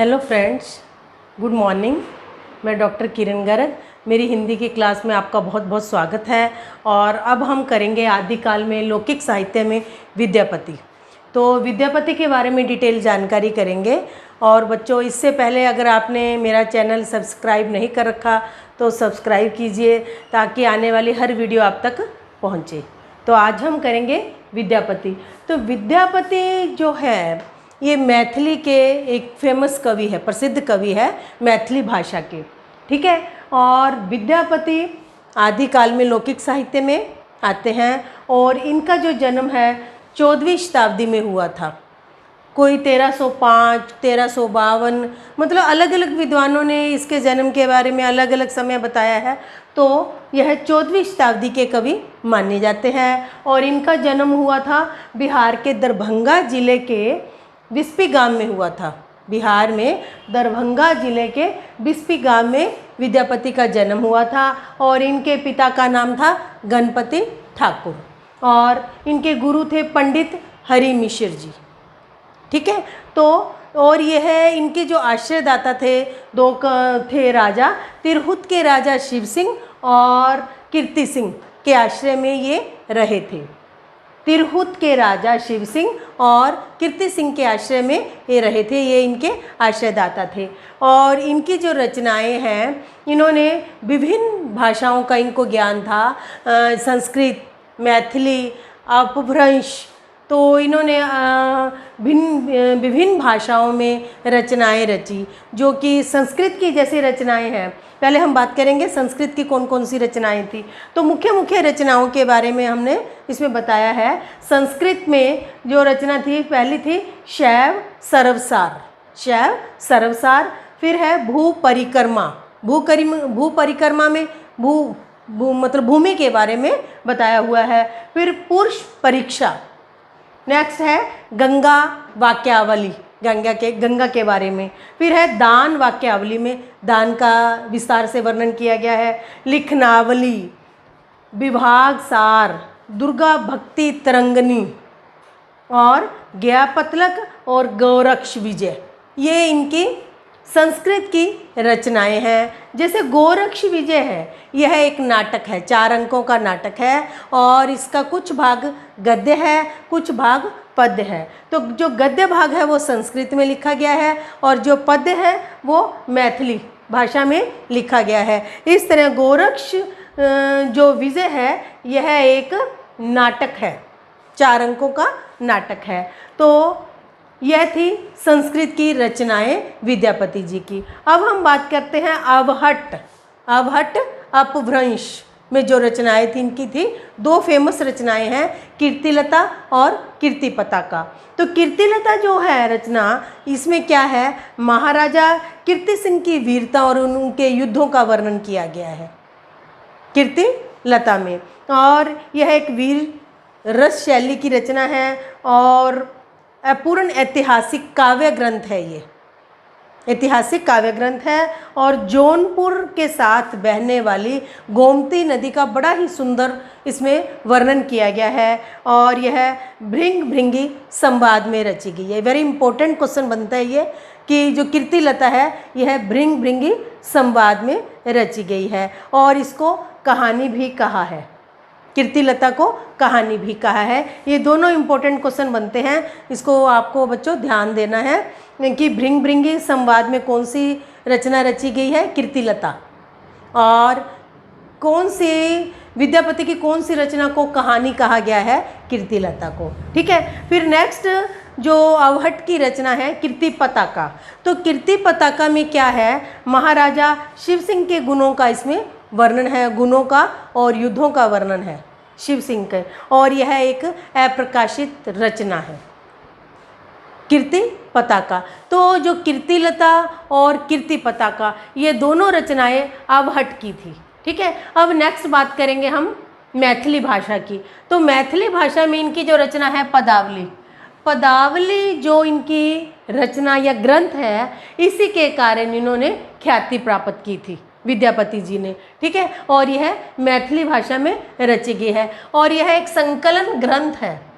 Hello friends, good morning. मैं doctor किरण गर्ग, मेरी हिंदी की क्लास में आपका बहुत बहुत स्वागत है। और अब हम करेंगे आदिकाल में लौकिक साहित्य में विद्यापति। तो विद्यापति के बारे में डिटेल जानकारी करेंगे। और बच्चों, इससे पहले अगर आपने मेरा चैनल सब्सक्राइब नहीं कर रखा तो सब्सक्राइब कीजिए ताकि आने वाली हर वीडियो आप तक पहुँचे। तो आज हम करेंगे विद्यापति। तो विद्यापति जो है ये मैथिली के एक फेमस कवि है, प्रसिद्ध कवि है मैथिली भाषा के, ठीक है। और विद्यापति आदिकाल में लौकिक साहित्य में आते हैं और इनका जो जन्म है 14वीं शताब्दी में हुआ था। कोई 1305, 1352, मतलब अलग अलग विद्वानों ने इसके जन्म के बारे में अलग अलग समय बताया है। तो यह 14वीं शताब्दी के कवि माने जाते हैं और इनका जन्म हुआ था बिहार के दरभंगा जिले के बिस्पी गांव में हुआ था। बिहार में दरभंगा जिले के बिस्पी गांव में विद्यापति का जन्म हुआ था और इनके पिता का नाम था गणपति ठाकुर और इनके गुरु थे पंडित हरि मिश्र जी, ठीक है। तो और यह इनके जो आश्रयदाता थे दो थे राजा, तिरहुत के राजा शिव सिंह और कीर्ति सिंह के आश्रय में ये रहे थे। तिरहुत के राजा शिव सिंह और कीर्ति सिंह के आश्रय में ये रहे थे, ये इनके आश्रयदाता थे। और इनकी जो रचनाएं हैं, इन्होंने विभिन्न भाषाओं का इनको ज्ञान था, संस्कृत, मैथिली, अपभ्रंश। तो इन्होंने विभिन्न भाषाओं में रचनाएं रची, जो कि संस्कृत की जैसी रचनाएं हैं। पहले हम बात करेंगे संस्कृत की कौन कौन सी रचनाएं थी। तो मुख्य मुख्य रचनाओं के बारे में हमने इसमें बताया है। संस्कृत में जो रचना थी, पहली थी शैव सरवसार, शैव सरवसार। फिर है भू परिक्रमा, भू परिक्रमा में मतलब भूमि के बारे में बताया हुआ है। फिर पुरुष परीक्षा। नेक्स्ट है गंगा वाक्यावली, गंगा के बारे में। फिर है दान वाक्यावली में दान का विस्तार से वर्णन किया गया है। लिखनावली, विभाग सार, दुर्गा भक्ति तरंगनी और ज्ञापतलक और गोरक्ष विजय, ये इनकी संस्कृत की रचनाएं हैं। जैसे गोरक्ष विजय है, यह एक नाटक है, 4 अंकों का नाटक है और इसका कुछ भाग गद्य है, कुछ भाग पद्य है। तो जो गद्य भाग है वो संस्कृत में लिखा गया है और जो पद्य है वो मैथिली भाषा में लिखा गया है। इस तरह गोरक्ष जो विजय है यह एक नाटक है, 4 अंकों का नाटक है। तो यह थी संस्कृत की रचनाएं विद्यापति जी की। अब हम बात करते हैं अवहट्ट, अपभ्रंश में जो रचनाएं थी इनकी थी 2 फेमस रचनाएं हैं, कीर्तिलता और कीर्तिपताका। तो कीर्तिलता जो है रचना, इसमें क्या है, महाराजा कीर्ति सिंह की वीरता और उनके युद्धों का वर्णन किया गया है कीर्तिलता में। और यह एक वीर रस शैली की रचना है और पूर्ण ऐतिहासिक काव्य ग्रंथ है, ये ऐतिहासिक काव्य ग्रंथ है। और जौनपुर के साथ बहने वाली गोमती नदी का बड़ा ही सुंदर इसमें वर्णन किया गया है और यह भृंग भृंगी संवाद में रची गई है। वेरी इंपॉर्टेंट क्वेश्चन बनता है ये कि जो कीर्तिलता है यह भृंग भृंगी संवाद में रची गई है और इसको कहानी भी कहा है, कीर्तिलता को कहानी भी कहा है। ये दोनों इंपॉर्टेंट क्वेश्चन बनते हैं, इसको आपको बच्चों ध्यान देना है कि भृंग भृंगी संवाद में कौन सी रचना रची गई है, कीर्तिलता, और कौन सी विद्यापति की कौन सी रचना को कहानी कहा गया है, कीर्तिलता को, ठीक है। फिर नेक्स्ट जो अवहट्ट की रचना है कीर्तिपताका। तो कीर्तिपताका में क्या है, महाराजा शिव सिंह के गुणों का इसमें वर्णन है, गुणों का और युद्धों का वर्णन है शिव सिंह के, और यह एक अप्रकाशित रचना है कीर्तिपताका। तो जो कीर्तिलता और कीर्तिपताका ये दोनों रचनाएं अवहट्ट की थी, ठीक है। अब नेक्स्ट बात करेंगे हम मैथिली भाषा की। तो मैथिली भाषा में इनकी जो रचना है पदावली, पदावली जो इनकी रचना या ग्रंथ है, इसी के कारण इन्होंने ख्याति प्राप्त की थी विद्यापति जी ने, ठीक है। और यह मैथिली भाषा में रची गई है और यह एक संकलन ग्रंथ है।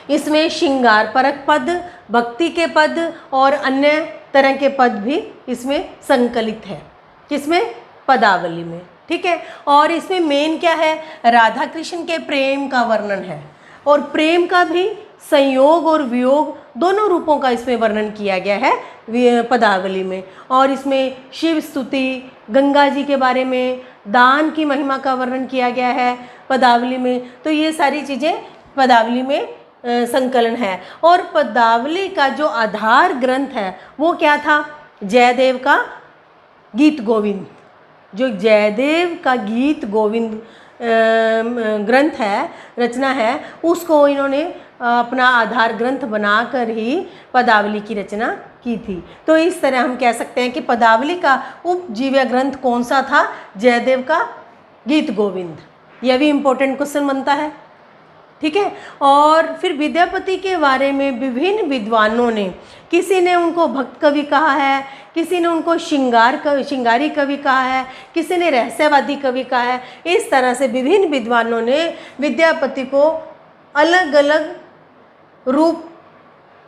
इसमें श्रृंगार परक पद, भक्ति के पद और अन्य तरह के पद भी इसमें संकलित है। किसमें? पदावली में। ठीक है। और इसमें मेन क्या है? राधा कृष्ण के प्रेम का वर्णन है, और प्रेम का भी संयोग और वियोग दोनों रूपों का इसमें वर्णन किया गया है पदावली में। और इसमें शिव स्तुति, गंगा जी के बारे में, दान की महिमा का वर्णन किया गया है पदावली में। तो ये सारी चीज़ें पदावली में संकलन है। और पदावली का जो आधार ग्रंथ है वो क्या था? जयदेव का गीत गोविंद। जो जयदेव का गीत गोविंद ग्रंथ है, रचना है, उसको इन्होंने अपना आधार ग्रंथ बनाकर ही पदावली की रचना की थी। तो इस तरह हम कह सकते हैं कि पदावली का उपजीव्य ग्रंथ कौन सा था? जयदेव का गीत गोविंद। यह भी इम्पोर्टेंट क्वेश्चन बनता है। ठीक है। और फिर विद्यापति के बारे में विभिन्न विद्वानों ने, किसी ने उनको भक्त कवि कहा है, किसी ने उनको श्रृंगारी कवि कहा है, किसी ने रहस्यवादी कवि कहा है। इस तरह से विभिन्न विद्वानों ने विद्यापति को अलग अलग रूप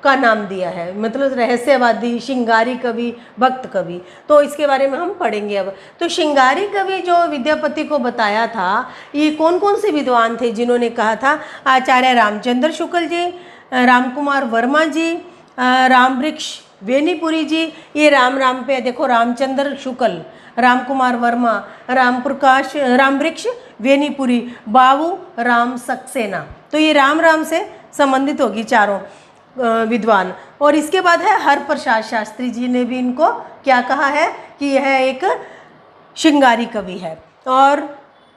का नाम दिया है, मतलब रहस्यवादी, श्रृंगारी कवि, भक्त कवि। तो इसके बारे में हम पढ़ेंगे अब। तो श्रृंगारी कवि जो विद्यापति को बताया था, ये कौन कौन से विद्वान थे जिन्होंने कहा था? आचार्य रामचंद्र शुक्ल जी, रामकुमार वर्मा जी, रामवृक्ष वेनीपुरी जी। ये राम पे देखो, रामचंद्र शुक्ल, रामकुमार वर्मा, रामवृक्ष वेनीपुरी, बाबू राम सक्सेना। तो ये राम से संबंधित होगी चारों विद्वान। और इसके बाद है हरप्रसाद शास्त्री जी ने भी इनको क्या कहा है कि यह एक श्रृंगारी कवि है। और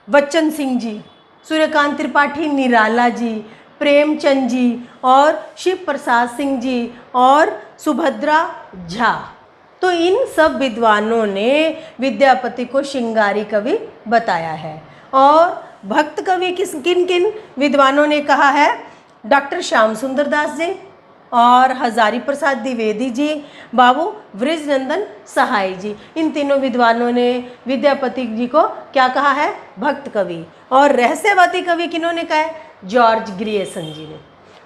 बच्चन सिंह जी, सूर्यकांत त्रिपाठी निराला जी, प्रेमचंद जी और शिव प्रसाद सिंह जी और सुभद्रा झा। तो इन सब विद्वानों ने विद्यापति को श्रृंगारी कवि बताया है। और भक्त कवि किन किन विद्वानों ने कहा है? डॉक्टर श्याम सुंदर दास जी और हजारी प्रसाद द्विवेदी जी, बाबू वृजनंदन सहाय जी। इन तीनों विद्वानों ने विद्यापति जी को क्या कहा है? भक्त कवि। और रहस्यवादी कवि किन्होंने कहा है? जॉर्ज ग्रियर्सन जी ने।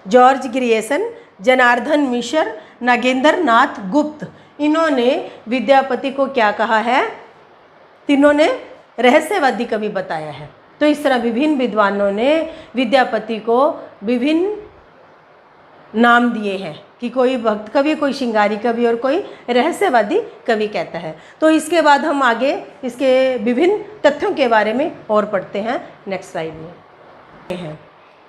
जॉर्ज ग्रियर्सन, जनार्दन मिश्र, नागेंद्र नाथ गुप्त, इन्होंने विद्यापति को क्या कहा है? तीनों ने रहस्यवादी कवि बताया है। तो इस तरह विभिन्न विद्वानों ने विद्यापति को विभिन्न नाम दिए हैं कि कोई भक्त कवि, कोई श्रृंगारी कवि और कोई रहस्यवादी कवि कहता है। तो इसके बाद हम आगे इसके विभिन्न तथ्यों के बारे में और पढ़ते हैं नेक्स्ट स्लाइड में।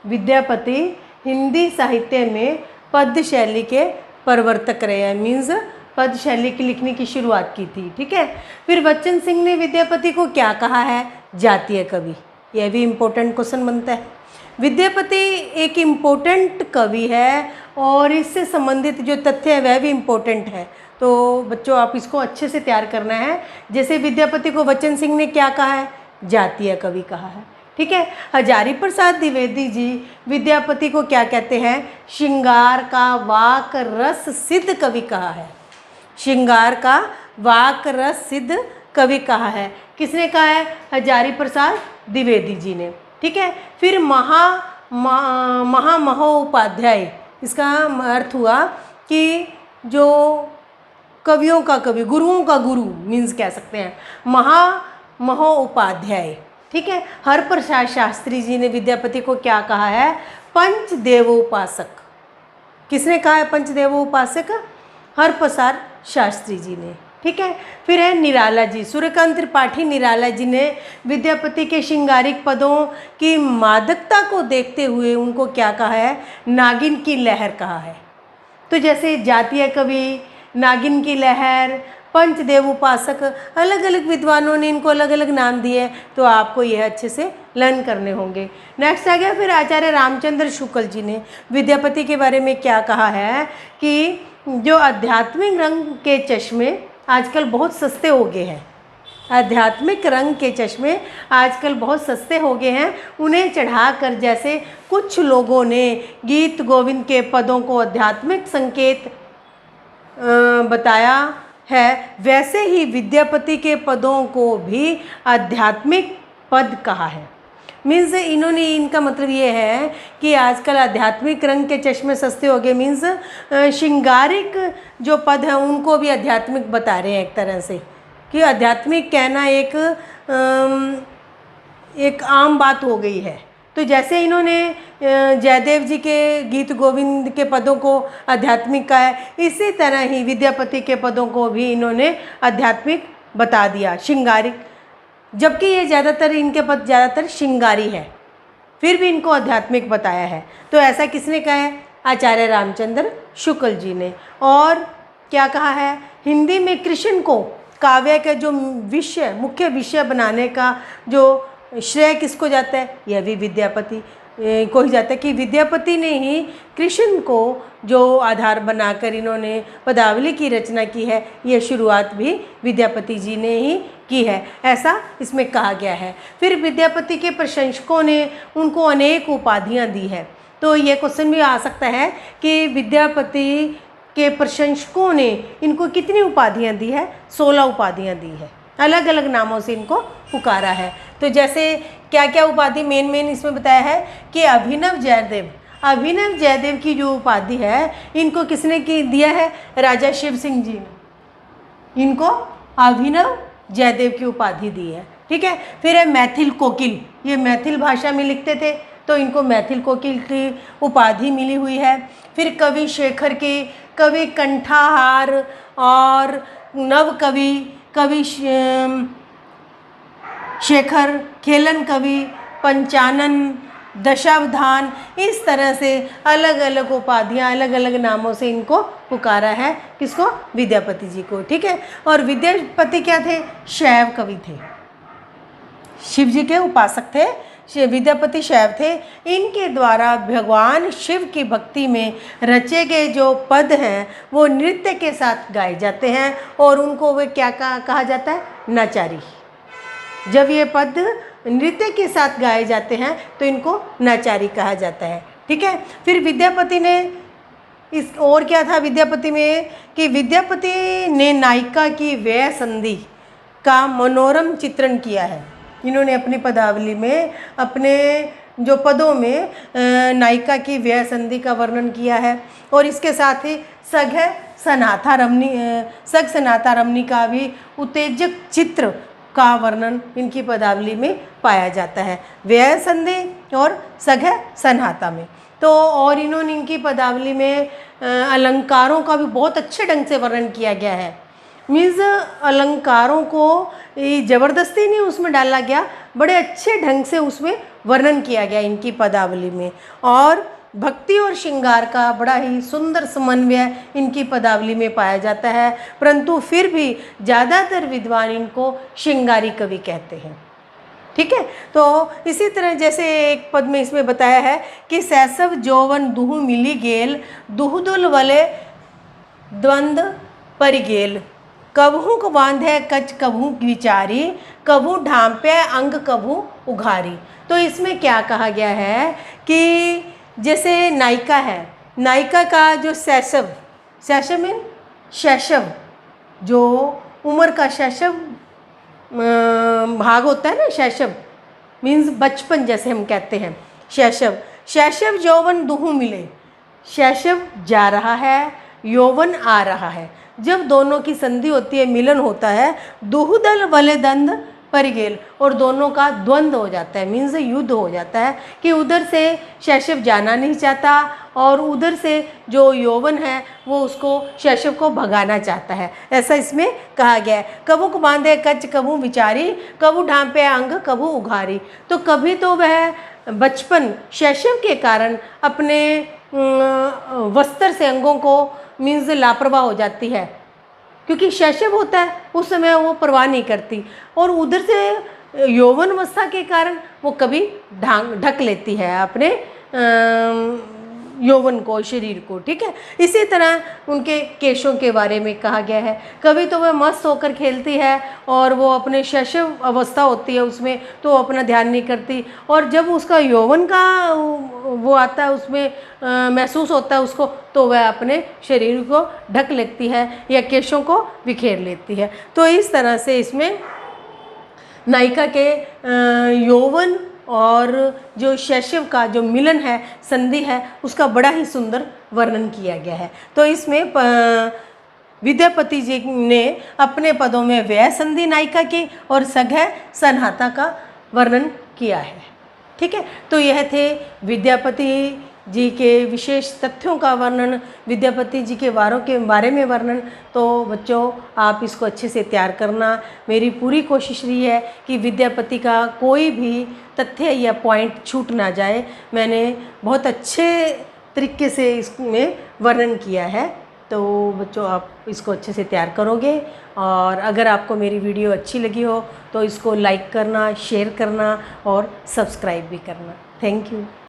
विद्यापति हिंदी साहित्य में पद्य शैली के प्रवर्तक रहे हैं, मीन्स पद्य शैली की लिखने की शुरुआत की थी। ठीक है। फिर बच्चन सिंह ने विद्यापति को क्या कहा है? जातीय कवि। यह भी इम्पोर्टेंट क्वेश्चन बनता है। विद्यापति एक इम्पोर्टेंट कवि है और इससे संबंधित जो तथ्य है वह भी इम्पोर्टेंट है। तो बच्चों आप इसको अच्छे से तैयार करना है। जैसे विद्यापति को बच्चन सिंह ने क्या कहा है? जातीय कवि कहा है। ठीक है। हजारी प्रसाद द्विवेदी जी विद्यापति को क्या कहते हैं? श्रृंगार का वाक रस सिद्ध कवि कहा है। श्रृंगार का वाक रस सिद्ध कवि कहा है। किसने कहा है? हजारी प्रसाद द्विवेदी जी ने। ठीक है। फिर महामहोपाध्याय, इसका अर्थ हुआ कि जो कवियों का कवि, गुरुओं का गुरु मीन्स कह सकते हैं, महामहोपाध्याय। ठीक है। हरप्रसाद शास्त्री जी ने विद्यापति को क्या कहा है? पंचदेवोपासक। किसने कहा है पंचदेवोपासक? हरप्रसाद शास्त्री जी ने। ठीक है। फिर है निराला जी, सूर्यकांत त्रिपाठी निराला जी ने विद्यापति के श्रृंगारिक पदों की मादकता को देखते हुए उनको क्या कहा है? नागिन की लहर कहा है। तो जैसे जातीय कवि, नागिन की लहर, पंचदेव उपासक, अलग अलग विद्वानों ने इनको अलग अलग नाम दिए। तो आपको यह अच्छे से लर्न करने होंगे। नेक्स्ट आ गया फिर आचार्य रामचंद्र शुक्ल जी ने विद्यापति के बारे में क्या कहा है कि जो आध्यात्मिक रंग के चश्मे आजकल बहुत सस्ते हो गए हैं। आध्यात्मिक रंग के चश्मे आजकल बहुत सस्ते हो गए हैं। उन्हें चढ़ाकर जैसे कुछ लोगों ने गीत गोविंद के पदों को आध्यात्मिक संकेत बताया है, वैसे ही विद्यापति के पदों को भी आध्यात्मिक पद कहा है। मीन्स इन्होंने, इनका मतलब ये है कि आजकल आध्यात्मिक रंग के चश्मे सस्ते हो गए, मीन्स श्रृंगारिक जो पद हैं उनको भी आध्यात्मिक बता रहे हैं एक तरह से, कि आध्यात्मिक कहना एक आम बात हो गई है। तो जैसे इन्होंने जयदेव जी के गीत गोविंद के पदों को आध्यात्मिक कहा है, इसी तरह ही विद्यापति के पदों को भी इन्होंने आध्यात्मिक बता दिया, श्रृंगारिक, जबकि ये ज़्यादातर, इनके पद ज़्यादातर श्रृंगारी है, फिर भी इनको आध्यात्मिक बताया है। तो ऐसा किसने कहा है? आचार्य रामचंद्र शुक्ल जी ने। और क्या कहा है? हिंदी में कृष्ण को काव्य के जो विषय, मुख्य विषय बनाने का जो श्रेय किसको जाता है? यह भी विद्यापति को ही जाता है, कि विद्यापति ने ही कृष्ण को जो आधार बनाकर इन्होंने पदावली की रचना की है, ये शुरुआत भी विद्यापति जी ने ही की है, ऐसा इसमें कहा गया है। फिर विद्यापति के प्रशंसकों ने उनको अनेक उपाधियां दी है। तो ये क्वेश्चन भी आ सकता है कि विद्यापति के प्रशंसकों ने इनको कितनी उपाधियां दी है? 16 उपाधियां दी है, अलग अलग नामों से इनको पुकारा है। तो जैसे क्या क्या उपाधि मेन इसमें बताया है कि अभिनव जयदेव, अभिनव जयदेव की जो उपाधि है इनको किसने की दिया है? राजा शिव सिंह जी ने इनको अभिनव जयदेव की उपाधि दी है। ठीक है। फिर है मैथिल कोकिल, ये मैथिल भाषा में लिखते थे तो इनको मैथिल कोकिल की उपाधि मिली हुई है। फिर कवि शेखर की, कवि कंठाहार और नव कवि, कवि शेखर, खेलन कवि, पंचानन, दशावधान, इस तरह से अलग अलग उपाधियाँ, अलग अलग नामों से इनको पुकारा है। किसको? विद्यापति जी को। ठीक है। और विद्यापति क्या थे? शैव कवि थे, शिव जी के उपासक थे, विद्यापति शैव थे। इनके द्वारा भगवान शिव की भक्ति में रचे गए जो पद हैं वो नृत्य के साथ गाए जाते हैं और उनको वे क्या कहा जाता है? नचारी। जब ये पद नृत्य के साथ गाए जाते हैं तो इनको नचारी कहा जाता है। ठीक है। फिर विद्यापति ने इस और क्या था विद्यापति में कि विद्यापति ने नायिका की व्यय संधि का मनोरम चित्रण किया है। इन्होंने अपनी पदावली में अपने जो पदों में नायिका की व्यय संधि का वर्णन किया है और इसके साथ ही सग सनाथा रमणी का भी उत्तेजक चित्र का वर्णन इनकी पदावली में पाया जाता है, व्यय संधि और सग सनाथा में। तो और इन्होंने इनकी पदावली में अलंकारों का भी बहुत अच्छे ढंग से वर्णन किया गया है। मीन्स अलंकारों को ज़बरदस्ती नहीं उसमें डाला गया, बड़े अच्छे ढंग से उसमें वर्णन किया गया इनकी पदावली में। और भक्ति और श्रृंगार का बड़ा ही सुंदर समन्वय इनकी पदावली में पाया जाता है, परंतु फिर भी ज़्यादातर विद्वान इनको श्रृंगारी कवि कहते हैं। ठीक है। तो इसी तरह जैसे एक पद में इसमें बताया है कि सैसव जौवन दुहु मिली गेल, दुहदुल वले द्वंद परिगेल, कबहू को बांधे कच कबहू विचारी, कबहू ढांपे अंग कबहू उघारी। तो इसमें क्या कहा गया है कि जैसे नायिका है, नायिका का जो शैशव, शैशव मीन शैशव, जो उम्र का शैशव भाग होता है ना, शैशव मीन्स बचपन जैसे हम कहते हैं शैशव। शैशव यौवन दुहु मिले, शैशव जा रहा है, यौवन आ रहा है। जब दोनों की संधि होती है, मिलन होता है, दुहुदल वले दंद परिगेल, और दोनों का द्वंद हो जाता है, मीन्स युद्ध हो जाता है कि उधर से शैशव जाना नहीं चाहता और उधर से जो यौवन है वो उसको शैशव को भगाना चाहता है, ऐसा इसमें कहा गया है। कबू को बांधे कच कबू विचारी, कबू ढांपे अंग कबू उघारी। तो कभी तो वह बचपन शैशव के कारण अपने वस्त्र से अंगों को मीन्स लापरवाह हो जाती है, क्योंकि शैशव होता है उस समय वो परवाह नहीं करती, और उधर से यौवन अवस्था के कारण वो कभी ढक लेती है अपने यौवन को, शरीर को। ठीक है। इसी तरह उनके केशों के बारे में कहा गया है, कभी तो वह मस्त होकर खेलती है और वो अपने शैशव अवस्था होती है उसमें तो अपना ध्यान नहीं करती, और जब उसका यौवन का वो आता है उसमें महसूस होता है उसको, तो वह अपने शरीर को ढक लेती है या केशों को बिखेर लेती है। तो इस तरह से इसमें नायिका के यौवन और जो शैशव का जो मिलन है, संधि है, उसका बड़ा ही सुंदर वर्णन किया गया है। तो इसमें विद्यापति जी ने अपने पदों में व्यय संधि नायिका की और सघै सन्हाता का वर्णन किया है। ठीक है, तो यह थे विद्यापति जी के विशेष तथ्यों का वर्णन, विद्यापति जी के वारों के बारे में वर्णन। तो बच्चों, आप इसको अच्छे से तैयार करना। मेरी पूरी कोशिश रही है कि विद्यापति का कोई भी तथ्य या पॉइंट छूट ना जाए। मैंने बहुत अच्छे तरीके से इसमें वर्णन किया है। तो बच्चों, आप इसको अच्छे से तैयार करोगे। और अगर आपको मेरी वीडियो अच्छी लगी हो तो इसको लाइक करना, शेयर करना और सब्सक्राइब भी करना। Thank you.